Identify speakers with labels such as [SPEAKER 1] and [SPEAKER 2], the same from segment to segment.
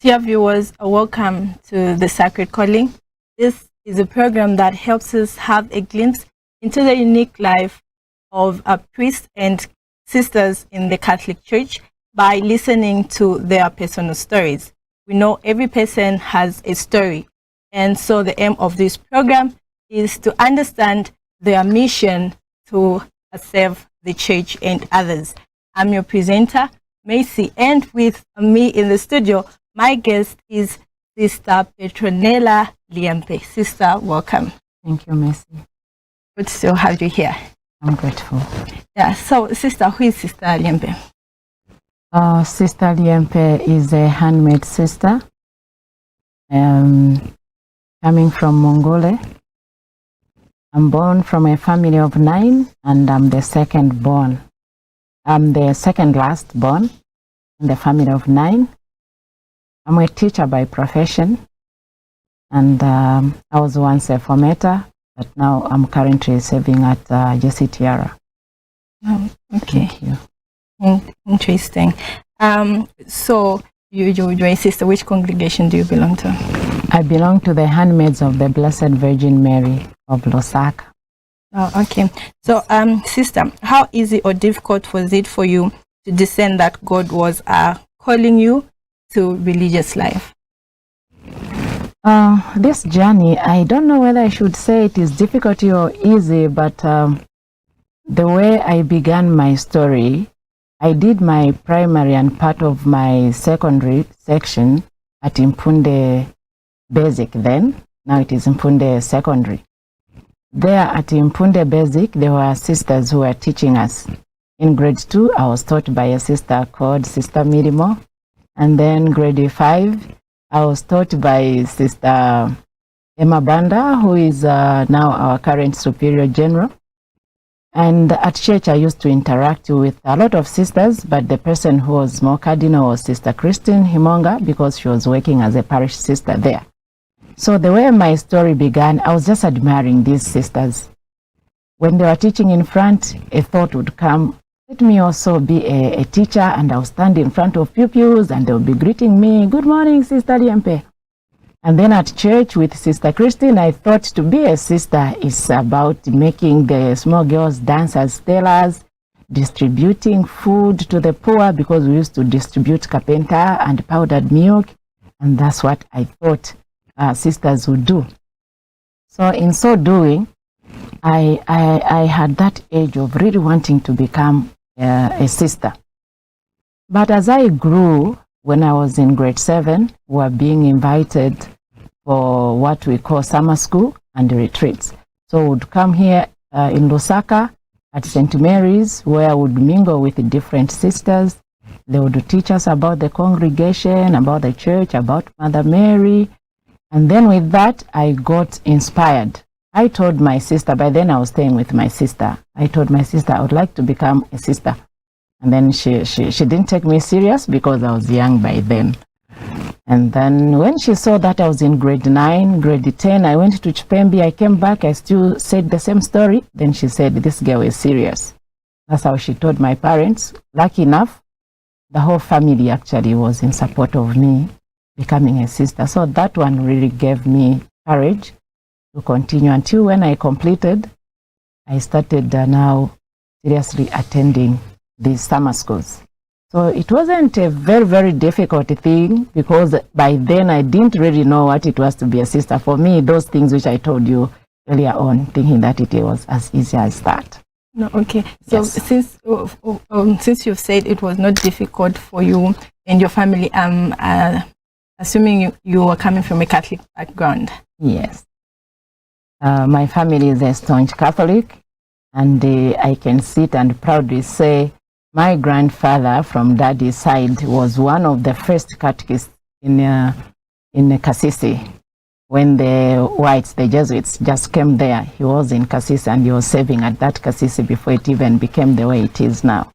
[SPEAKER 1] Dear viewers, welcome to The Sacred Calling. This is a program that helps us have a glimpse into the unique life of priests and sisters in the Catholic Church by listening to their personal stories. We know every person has a story, and so the aim of this program is to understand their mission to serve the Church and others. I'm your presenter, Macy, and with me in the studio, my guest is Sister Petronella Liempe. Sister, welcome.
[SPEAKER 2] Thank you, Macy.
[SPEAKER 1] Good to have you here.
[SPEAKER 2] I'm grateful.
[SPEAKER 1] Yeah, so Sister, who is Sister Liempe?
[SPEAKER 2] Sister Liempe is a handmaid sister coming from Mongole. I'm born from a family of 9, and I'm the second born. I'm the second last born in the family of 9. I'm a teacher by profession, and I was once a formator, but now I'm currently serving at JCTR.
[SPEAKER 1] Oh, okay.
[SPEAKER 2] Thank you.
[SPEAKER 1] Interesting. So you're a sister. Which congregation do you belong to?
[SPEAKER 2] I belong to the Handmaids of the Blessed Virgin Mary of Lusaka.
[SPEAKER 1] Oh, okay. So, sister, how easy or difficult was it for you to discern that God was calling you to religious life?
[SPEAKER 2] This journey, I don't know whether I should say it is difficult or easy, but the way I began my story, I did my primary and part of my secondary section at Impunde Basic then. Now it is Impunde Secondary. There at Impunde Basic, there were sisters who were teaching us. In grade 2, I was taught by a sister called Sister Mirimo. And then grade 5, I was taught by Sister Emma Banda, who is now our current Superior General. And at church, I used to interact with a lot of sisters, but the person who was more cardinal was Sister Christine Himonga, because she was working as a parish sister there. So the way my story began, I was just admiring these sisters. When they were teaching in front, a thought would come, let me also be a teacher, and I'll stand in front of pupils and they'll be greeting me, good morning, Sister Liempe. And then at church with Sister Christine, I thought to be a sister is about making the small girls dance as stellas, distributing food to the poor, because we used to distribute kapenta and powdered milk, and that's what I thought sisters would do. So in so doing, I had that age of really wanting to become a sister. But as I grew, when I was in grade 7, we were being invited for what we call summer school and retreats. So we would come here in Lusaka at St. Mary's, where I would mingle with the different sisters. They would teach us about the congregation, about the church, about Mother Mary. And then with that, I got inspired. I told my sister, by then I was staying with my sister, I told my sister I would like to become a sister. And then she didn't take me serious because I was young by then. And then when she saw that I was in grade 9, grade 10, I went to Chipembi, I came back, I still said the same story. Then she said, this girl is serious. That's how she told my parents. Lucky enough, the whole family actually was in support of me becoming a sister. So that one really gave me courage to continue until when I completed, I started now seriously attending these summer schools. So it wasn't a very, very difficult thing, because by then I didn't really know what it was to be a sister. For me, those things which I told you earlier on, thinking that it was as easy as that.
[SPEAKER 1] No, okay. So yes. Since you've said it was not difficult for you and your family, assuming you were coming from a Catholic background.
[SPEAKER 2] Yes. My family is a staunch Catholic, and I can sit and proudly say my grandfather from daddy's side was one of the first catechists in Kasisi. When the whites, the Jesuits, just came there, he was in Kasisi, and he was serving at that Kasisi before it even became the way it is now.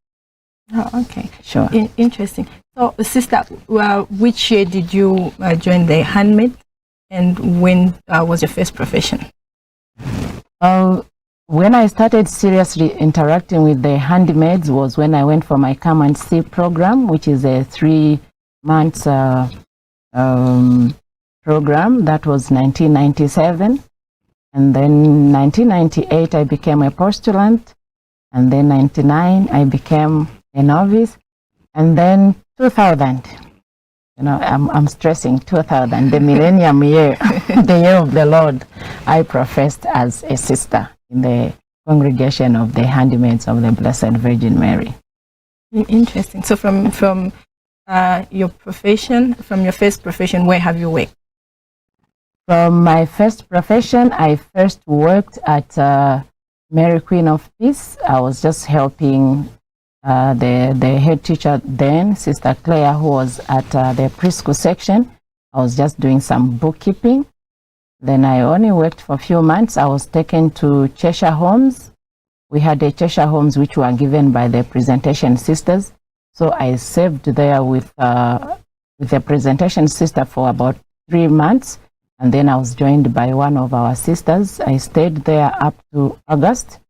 [SPEAKER 1] Oh, okay.
[SPEAKER 2] Sure.
[SPEAKER 1] Interesting. So, sister, which year did you join the handmaid, and when was your first profession?
[SPEAKER 2] When I started seriously interacting with the handmaids was when I went for my Come and See program, which is a 3 months program. That was 1997. And then 1998, I became a postulant. And then 99, I became a novice. And then 2000, I'm stressing 2000, the millennium year, the year of the Lord, I professed as a sister in the congregation of the Handmaids of the Blessed Virgin Mary.
[SPEAKER 1] Interesting. So from your profession, from your first profession, where have you worked?
[SPEAKER 2] From my first profession, I first worked at Mary Queen of Peace. I was just helping the head teacher then, Sister Claire, who was at the preschool section. I was just doing some bookkeeping. Then I only worked for a few months. I was taken to Cheshire Homes. We had a Cheshire Homes which were given by the Presentation Sisters. So I served there with the Presentation Sister for about 3 months. And then I was joined by one of our sisters. I stayed there up to August.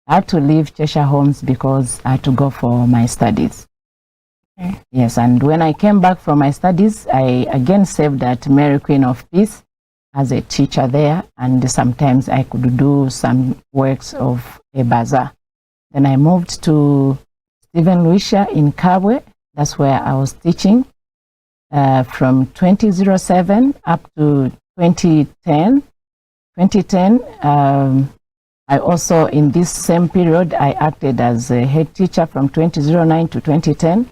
[SPEAKER 2] I had to leave Cheshire Homes because I had to go for my studies.
[SPEAKER 1] Okay.
[SPEAKER 2] Yes, and when I came back from my studies, I again served at Mary Queen of Peace as a teacher there, and sometimes I could do some works of a bazaar. Then I moved to Stephen Lucia in Kabwe. That's where I was teaching from 2007 up to 2010. I also, in this same period, I acted as a head teacher from 2009 to 2010.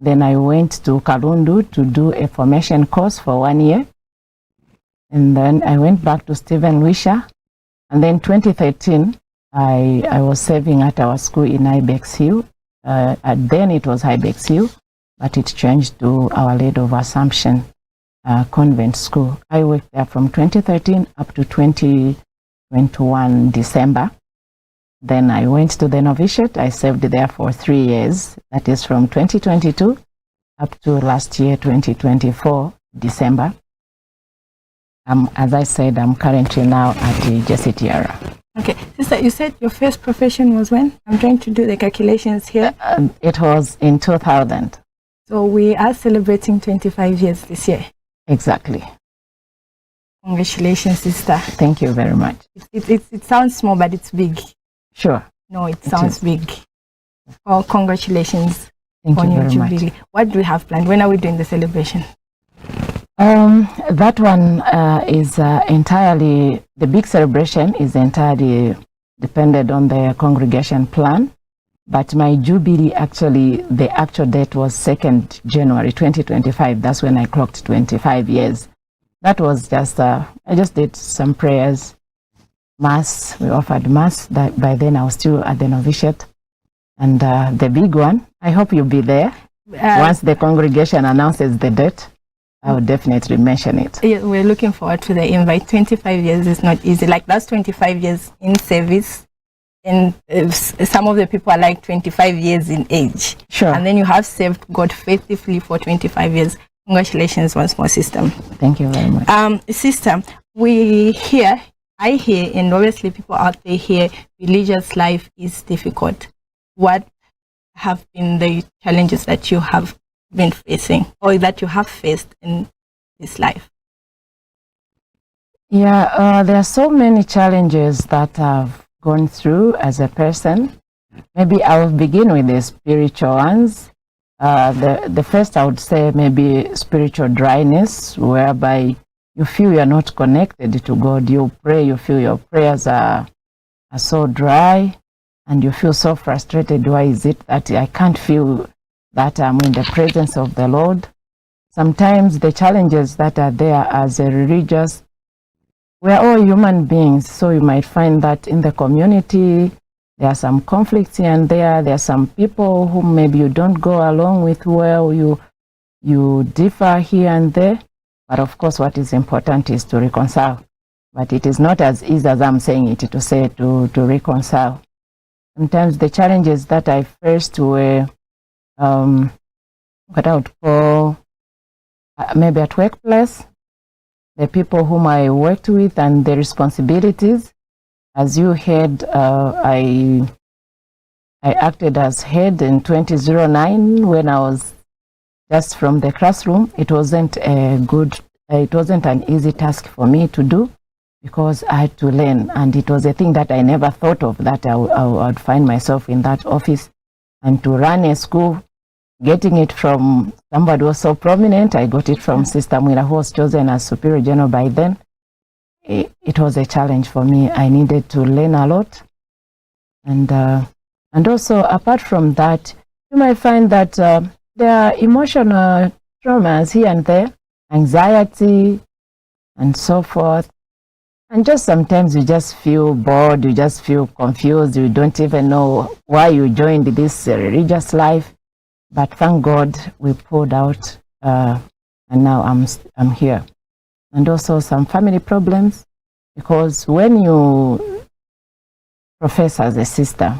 [SPEAKER 2] Then I went to Kalundu to do a formation course for 1 year. And then I went back to Stephen Lucia. And then 2013, I was serving at our school in Ibex Hill. Then it was Ibex Hill, but it changed to Our Lady of Assumption Convent School. I worked there from 2013 up to 2021 December. Then I went to the novitiate. I served there for 3 years. That is from 2022 up to last year, 2024 December. As I said, I'm currently now at the JCTR.
[SPEAKER 1] Okay, sister, you said your first profession was when? I'm trying to do the calculations here.
[SPEAKER 2] It was in 2000.
[SPEAKER 1] So we are celebrating 25 years this year.
[SPEAKER 2] Exactly.
[SPEAKER 1] Congratulations, sister.
[SPEAKER 2] Thank you very much.
[SPEAKER 1] It sounds small, but it's big.
[SPEAKER 2] Sure.
[SPEAKER 1] No, it sounds big. Oh, congratulations.
[SPEAKER 2] Thank
[SPEAKER 1] on
[SPEAKER 2] you
[SPEAKER 1] your
[SPEAKER 2] very much.
[SPEAKER 1] jubilee. What do we have planned? When are we doing the celebration?
[SPEAKER 2] That one is entirely, the big celebration is entirely dependent on the congregation plan. But my jubilee, actually, the actual date was 2nd January 2025. That's when I clocked 25 years. That was just, I just did some prayers, mass. We offered mass. That by then I was still at the novitiate. And the big one, I hope you'll be there. Once the congregation announces the date, I will definitely mention it.
[SPEAKER 1] Yeah, we're looking forward to the invite. 25 years is not easy. Like, that's 25 years in service. And some of the people are like 25 years in age.
[SPEAKER 2] Sure.
[SPEAKER 1] And then you have served God faithfully for 25 years. Congratulations once more, sister.
[SPEAKER 2] Thank you very much.
[SPEAKER 1] Sister, I hear, and obviously people out there hear, religious life is difficult. What have been the challenges that you have been facing, or that you have faced in this life?
[SPEAKER 2] Yeah, there are so many challenges that I've gone through as a person. Maybe I will begin with the spiritual ones. The first, I would say, maybe spiritual dryness, whereby you feel you're not connected to God. You pray, you feel your prayers are so dry, and you feel so frustrated. Why is it that I can't feel that I'm in the presence of the Lord? Sometimes the challenges that are there as a religious, we're all human beings, so you might find that in the community there are some conflicts here and there. There are some people who maybe you don't go along with well, you differ here and there. But of course, what is important is to reconcile. But it is not as easy as I'm saying it to say to reconcile. Sometimes the challenges that I faced were what I would call maybe at workplace, the people whom I worked with and the responsibilities. As you heard, I acted as head in 2009 when I was just from the classroom. It wasn't an easy task for me to do, because I had to learn, and it was a thing that I never thought of, that I would find myself in that office and to run a school, getting it from somebody who was so prominent. I got it from Sister Mwira, who was chosen as Superior General by then. It was a challenge for me. I needed to learn a lot. And also, apart from that, you might find that there are emotional traumas here and there, anxiety, and so forth. And just sometimes you just feel bored, you just feel confused, you don't even know why you joined this religious life. But thank God we pulled out, and now I'm here. And also some family problems, because when you profess as a sister,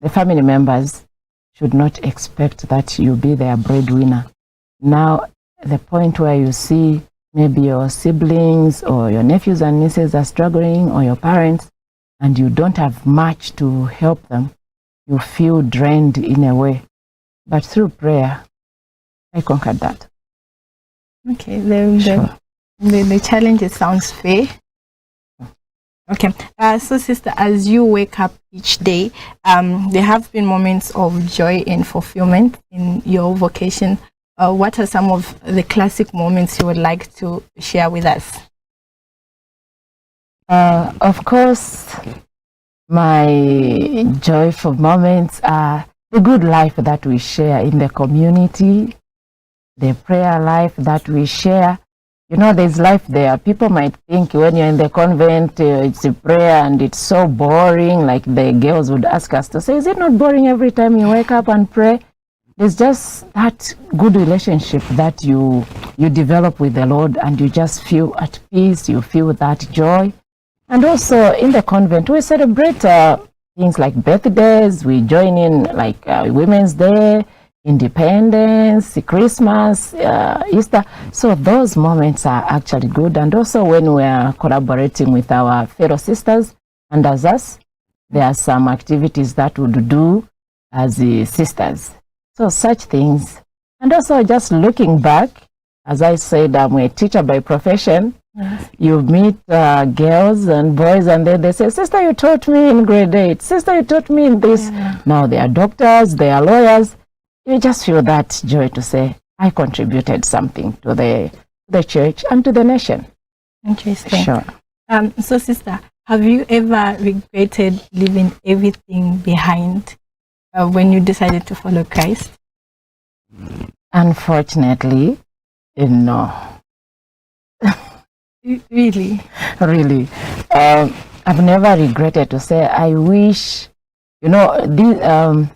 [SPEAKER 2] the family members should not expect that you be their breadwinner. Now, the point where you see maybe your siblings or your nephews and nieces are struggling, or your parents, and you don't have much to help them, you feel drained in a way. But through prayer, I conquered that.
[SPEAKER 1] Okay, the challenge, it sounds fair. Okay, so sister, as you wake up each day, there have been moments of joy and fulfillment in your vocation. What are some of the classic moments you would like to share with us?
[SPEAKER 2] Of course, my joyful moments are the good life that we share in the community, the prayer life that we share. You know, there's life there. People might think when you're in the convent, it's a prayer and it's so boring, like the girls would ask us to say, is it not boring every time you wake up and pray? There's just that good relationship that you develop with the Lord, and you just feel at peace, you feel that joy. And also in the convent, we celebrate things like birthdays, we join in like Women's Day, Independence, Christmas, Easter. So those moments are actually good. And also when we are collaborating with our fellow sisters and as us, there are some activities that we do as the sisters. So such things. And also just looking back, as I said, I'm a teacher by profession. Yes. You meet girls and boys, and then they say, sister, you taught me in grade 8. Sister, you taught me in this. Yeah. Now they are doctors, they are lawyers. You just feel that joy to say, I contributed something to the church and to the nation.
[SPEAKER 1] Interesting.
[SPEAKER 2] Sure.
[SPEAKER 1] So sister, have you ever regretted leaving everything behind when you decided to follow Christ?
[SPEAKER 2] Unfortunately, no.
[SPEAKER 1] Really?
[SPEAKER 2] Really. I've never regretted to say, I wish, you know,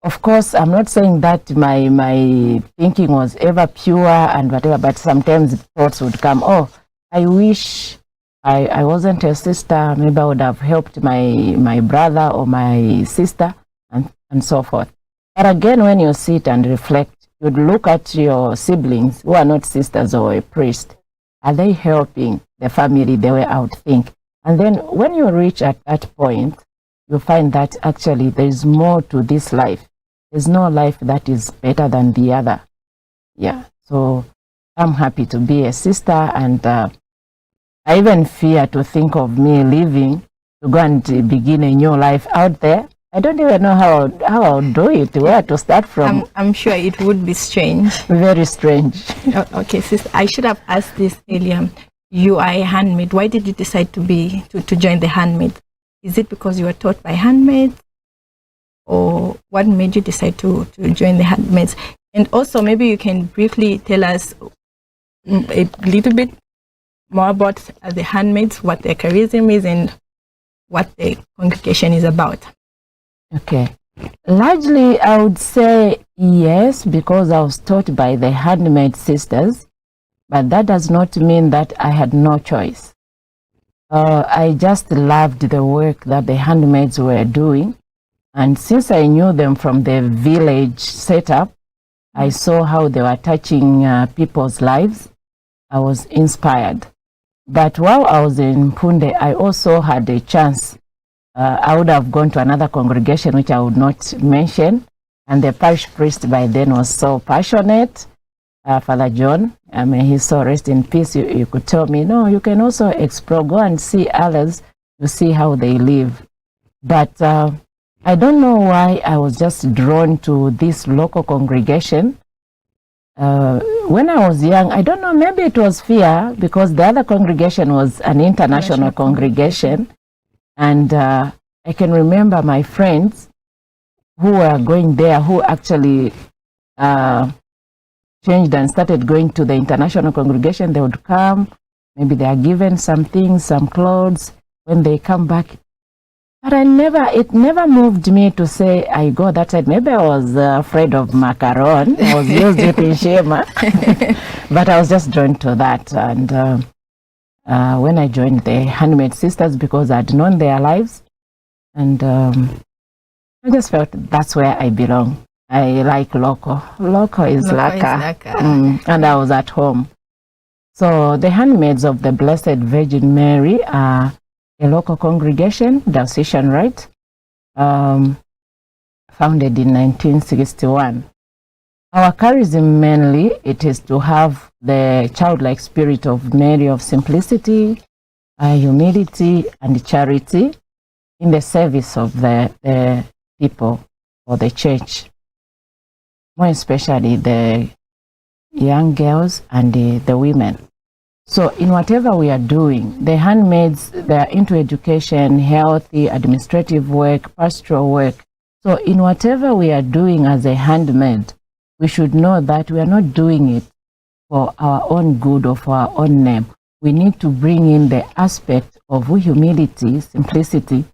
[SPEAKER 2] of course, I'm not saying that my thinking was ever pure and whatever, but sometimes thoughts would come, oh, I wish I wasn't a sister, maybe I would have helped my brother or my sister, and so forth. But again, when you sit and reflect, you'd look at your siblings who are not sisters or a priest. Are they helping the family the way I would think? And then when you reach at that point, you find that actually there is more to this life. There's no life that is better than the other. Yeah, so I'm happy to be a sister, and I even fear to think of me leaving to go and begin a new life out there. I don't even know how I'll do it, where to start from.
[SPEAKER 1] I'm sure it would be strange.
[SPEAKER 2] Very strange.
[SPEAKER 1] Okay, sister, I should have asked this earlier. You are a handmaid. Why did you decide to join the handmaid? Is it because you were taught by handmaids? Or what made you decide to join the handmaids? And also, maybe you can briefly tell us a little bit more about the handmaids, what their charism is, and what the congregation is about.
[SPEAKER 2] Okay. Largely, I would say yes, because I was taught by the handmaid sisters, but that does not mean that I had no choice. I just loved the work that the handmaids were doing. And since I knew them from the village setup, I saw how they were touching people's lives. I was inspired. But while I was in Punde, I also had a chance. I would have gone to another congregation, which I would not mention. And the parish priest by then was so passionate, Father John. I mean, he's so rest in peace. You could tell me, no, you can also explore, go and see others to see how they live. But I don't know why I was just drawn to this local congregation. When I was young, I don't know, maybe it was fear because the other congregation was an international congregation. And I can remember my friends who were going there, who actually changed and started going to the international congregation. They would come, maybe they are given some things, some clothes, when they come back. But it never moved me to say I go that side. Maybe I was afraid of macaron. I was used it in Shema. But I was just drawn to that. And when I joined the Handmaid Sisters, because I'd known their lives, and I just felt that's where I belong. I like local. Local is laka. And I was at home. So the Handmaids of the Blessed Virgin Mary are a local congregation, Diocesan Rite, founded in 1961. Our charism mainly, it is to have the childlike spirit of Mary of simplicity, humility, and charity in the service of the people or the church, more especially the young girls and the women. So in whatever we are doing, the handmaids, they are into education, healthy, administrative work, pastoral work. So in whatever we are doing as a handmaid, we should know that we are not doing it for our own good or for our own name. We need to bring in the aspect of humility, simplicity,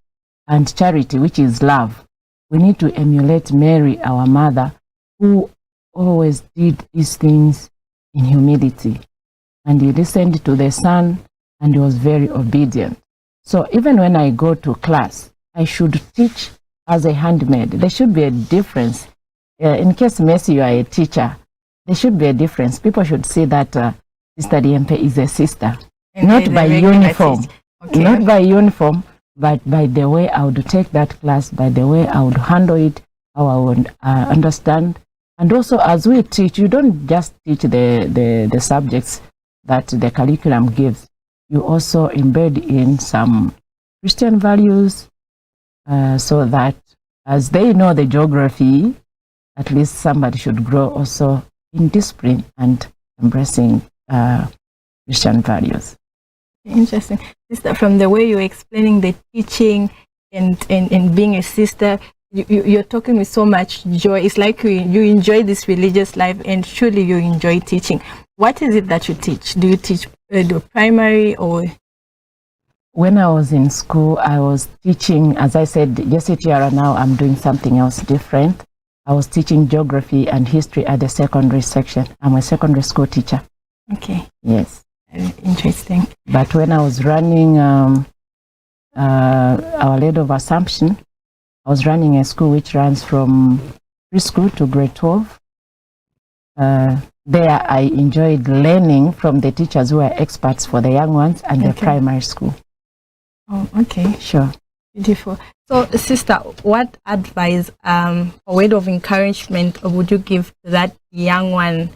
[SPEAKER 2] and charity, which is love. We need to emulate Mary, our mother, who always did these things in humility. And he listened to the Son, and he was very obedient. So even when I go to class, I should teach as a handmaid. There should be a difference. In case, Messi, you are a teacher, there should be a difference. People should see that Sister Diempe is a sister. Not by uniform. Okay. Not by uniform, but by the way I would take that class, by the way I would handle it, how I would understand. And also, as we teach, you don't just teach the subjects that the curriculum gives. You also embed in some Christian values so that as they know the geography, at least somebody should grow also in discipline and embracing Christian values.
[SPEAKER 1] Interesting. Sister, from the way you're explaining the teaching and being a sister, you're talking with so much joy. It's like you enjoy this religious life, and surely you enjoy teaching. What is it that you teach? Do you teach the primary or?
[SPEAKER 2] When I was in school, I was teaching, as I said, Tiara, now I'm doing something else different. I was teaching geography and history at the secondary section. I'm a secondary school teacher.
[SPEAKER 1] Okay.
[SPEAKER 2] Yes.
[SPEAKER 1] Interesting.
[SPEAKER 2] But when I was running Our Lady of Assumption, I was running a school which runs from preschool to grade 12. There I enjoyed learning from the teachers who are experts for the young ones and the primary school.
[SPEAKER 1] Oh, okay.
[SPEAKER 2] Sure.
[SPEAKER 1] Beautiful. So, sister, what advice or word of encouragement would you give to that young one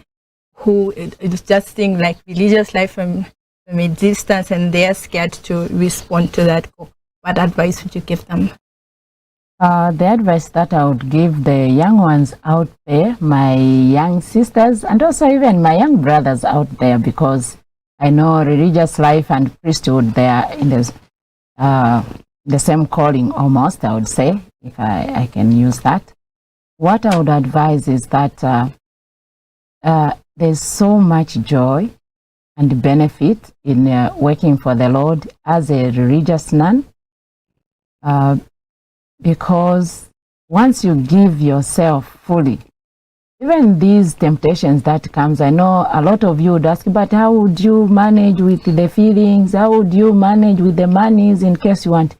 [SPEAKER 1] who is just seeing like religious life from a distance and they are scared to respond to that? What advice would you give them?
[SPEAKER 2] The advice that I would give the young ones out there, my young sisters, and also even my young brothers out there, because I know religious life and priesthood, they are in the same calling almost, I would say, if I can use that. What I would advise is that there's so much joy and benefit in working for the Lord as a religious nun. Because once you give yourself fully, even these temptations that comes, I know a lot of you would ask, but how would you manage with the feelings? How would you manage with the monies in case you want?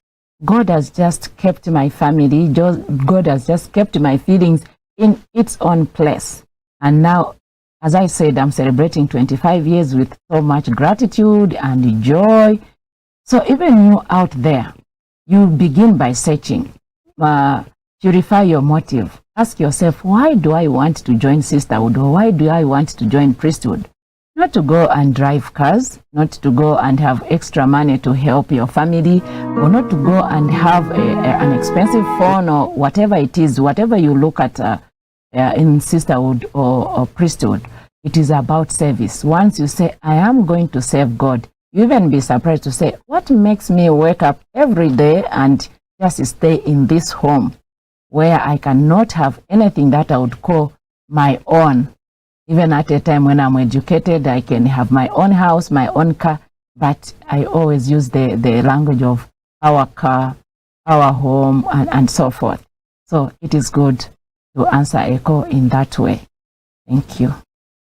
[SPEAKER 2] God has just kept my family. God has just kept my feelings in its own place. And now, as I said, I'm celebrating 25 years with so much gratitude and joy. So even you out there, you begin by searching. purify your motive. Ask yourself, why do I want to join sisterhood, or why do I want to join priesthood? Not to go and drive cars, not to go and have extra money to help your family, or not to go and have an expensive phone, or whatever it is, whatever you look at in sisterhood or priesthood. It is about service. Once you say, I am going to serve God, you even be surprised to say, what makes me wake up every day and just stay in this home where I cannot have anything that I would call my own? Even at a time when I'm educated, I can have my own house, my own car, but I always use the language of our car, our home, and so forth. So it is good to answer Echo in that way. Thank you.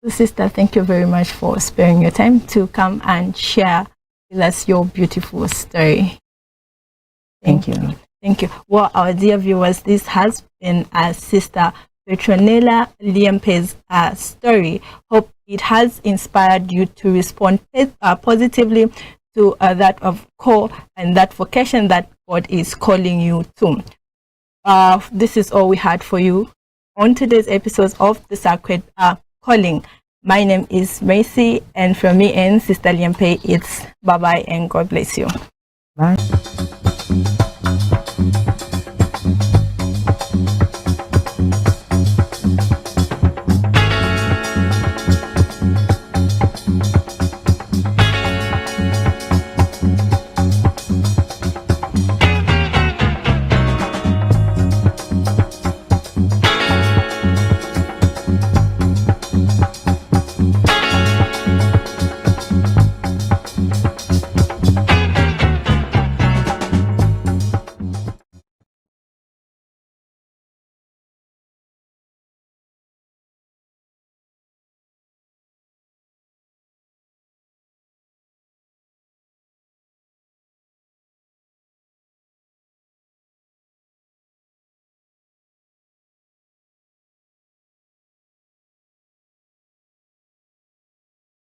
[SPEAKER 1] Sister, thank you very much for sparing your time to come and share with us your beautiful story.
[SPEAKER 2] Thank you.
[SPEAKER 1] Thank you. Well, our dear viewers, this has been Sister Petronella Liempe's story. Hope it has inspired you to respond positively to that of call and that vocation that God is calling you to. This is all we had for you on today's episode of The Sacred Calling. My name is Macy, and from me and Sister Liempe, it's bye-bye and God bless you.
[SPEAKER 2] Bye.